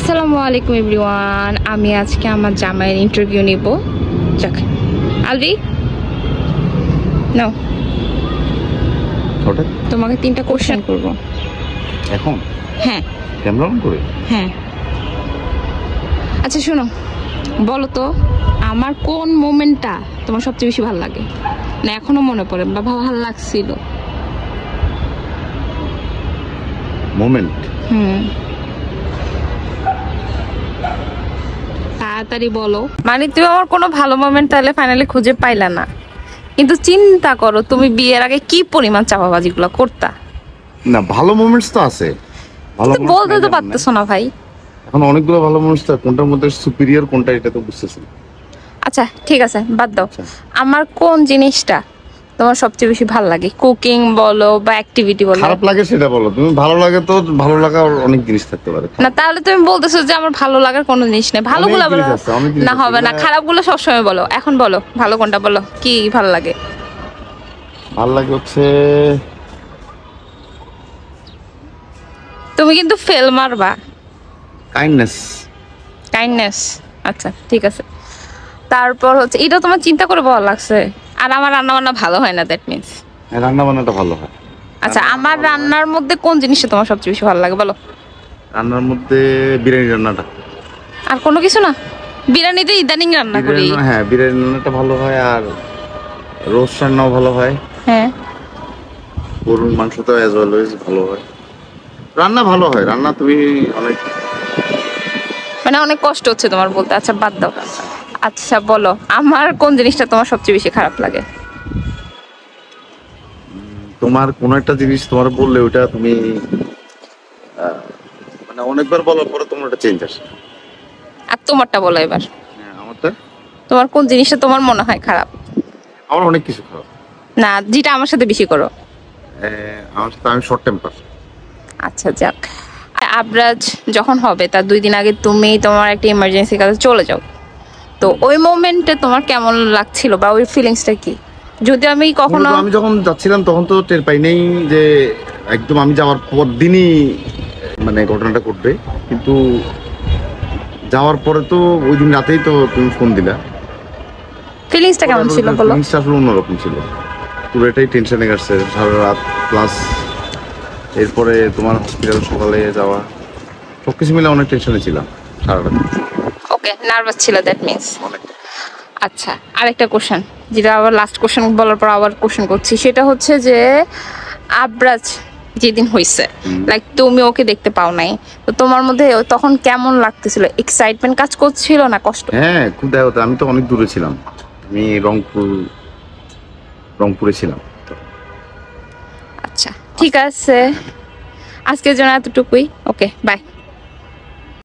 আসসালামু আলাইকুম এভরিওয়ান। আমি আজকে আমার জামাইয়ের ইন্টারভিউ নিব। যাক আলবি নাও, তোমাকে 3টা কোশ্চেন করব এখন। হ্যাঁ, ক্যামেরা অন করে। হ্যাঁ, আচ্ছা শোনো, বলো তো আমার কোন মোমেন্টটা তোমার সবচেয়ে বেশি ভালো লাগে, না এখনো মনে পড়ে বা ভালো লাগছিল? মোমেন্ট? তাড়াতাড়ি বলো। মানে তুমি আমার কোনো ভালো মোমেন্ট তাহলে ফাইনালি খুঁজে পাইলা না, কিন্তু চিন্তা করো তুমি বিয়ের আগে কি পরিমাণ চাপাবাজিগুলো করতা। না, ভালো মোমেন্টস তো আছে, ভালো বলতে তো পারতেছো না ভাই। এখন অনেকগুলো ভালো মোমেন্টস তো, কোনটার মধ্যে সুপিরিয়র কোনটা এটা তো বুঝতেছি। আচ্ছা ঠিক আছে, বাদ দাও। আমার কোন জিনিসটা তোমার সবচেয়ে বেশি ভালো লাগে? কুকিং বলো বা অ্যাক্টিভিটি বলো। খারাপ লাগে সেটা বলো তুমি। ভালো লাগে তো, ভালো লাগার অনেক জিনিস থাকতে পারে না, তাহলে তুমি বলতেছো যে আমার ভালো লাগার কোনো জিনিস নেই। ভালোগুলো বলো না, হবে না, খারাপগুলো সবসময় বলো। এখন বলো ভালো কোনটা, বলো কি ভালো লাগে। ভালো লাগে হচ্ছে তুমি কিন্তু ফেল মারবা। কাইন্ডনেস। কাইন্ডনেস, আচ্ছা ঠিক আছে। তারপর হচ্ছে এটা তোমার চিন্তা করে ভালো লাগছে। আর আমার রান্না বান্না ভালো হয় না, দ্যাট মিন্স। রান্না বান্নাটা ভালো হয়। আচ্ছা, আমার রান্নার মধ্যে কোন জিনিসটা তোমার সবচেয়ে বেশি ভালো লাগে বলো। রান্নার মধ্যে বিরিয়ানি রান্নাটা। আর কোনো কিছু না? বিরিয়ানিতে ইদানিং রান্না করি। হ্যাঁ, বিরিয়ানি রান্নাটা ভালো হয়, আর রোস্ট রান্নাও ভালো হয়। হ্যাঁ, গরুর মাংস তো অ্যাজ অলওয়েজ ভালো হয়। রান্না ভালো হয়, রান্না তুমি অনেক মানে অনেক কষ্ট হচ্ছে তোমার বলতে। আচ্ছা বাদ দাও। আচ্ছা বলো আমার কোন জিনিসটা তোমার সবচেয়ে বেশি খারাপ লাগে। তোমার কোন একটা জিনিস তোমার বললে ওটা তুমি মানে অনেকবার বলার পরে তোমার একটা চেঞ্জ আসে। আর তোমারটা বলো এবার। আমারটা? তোমার কোন জিনিসটা তোমার মনে হয় খারাপ? আমার অনেক কিছু খারাপ। না, যেটা আমার সাথে বেশি করো। আমার সাথে আমি শর্ট টেম্পার। আচ্ছা যাক। আবরাজ যখন হবে তার 2 দিন আগে তুমি তোমার একটা ইমার্জেন্সি কাজে চলে যাও, তো ওই মোমেন্টে তোমার কেমন লাগছিল বা ওই ফিলিংসটা কি? যদি আমি কখনো আমি যখন যাচ্ছিলাম তখন তো টের পাই নাই যে একদম আমি যাওয়ার পর দিনই মানে ঘটনাটা ঘটবে, কিন্তু যাওয়ার পরে তো ওই দিন রাতেই তো তুমি ফোন দিলা। ফিলিংসটা কেমন ছিল বলো। ফিলিংসটা আসলে অন্যরকম ছিল, পুরোটাই টেনশনে কাটছে সারা রাত। প্লাস এরপরে তোমার হসপিটাল সকালে যাওয়া, সবকিছু মিলে অনেক টেনশনে ছিলাম সারা রাত। ওকে, নার্ভাস ছিল দ্যাট মিন্স। আচ্ছা, আরেকটা কোশ্চেন, যেটা আবার লাস্ট কোশ্চেন বলার পর আবার কোশ্চেন করছি, সেটা হচ্ছে যে আবরাজ যেদিন হইছে, লাইক তুমি ওকে দেখতে পাও নাই, তো তোমার মধ্যে তখন কেমন লাগতেছিল? এক্সাইটমেন্ট কাজ করছিল না কষ্ট? হ্যাঁ, খুব দেখা হতো। আমি তো অনেক দূরে ছিলাম, আমি রংপুরে ছিলাম। আচ্ছা ঠিক আছে, আজকের জন্য এতটুকুই। Okay bye.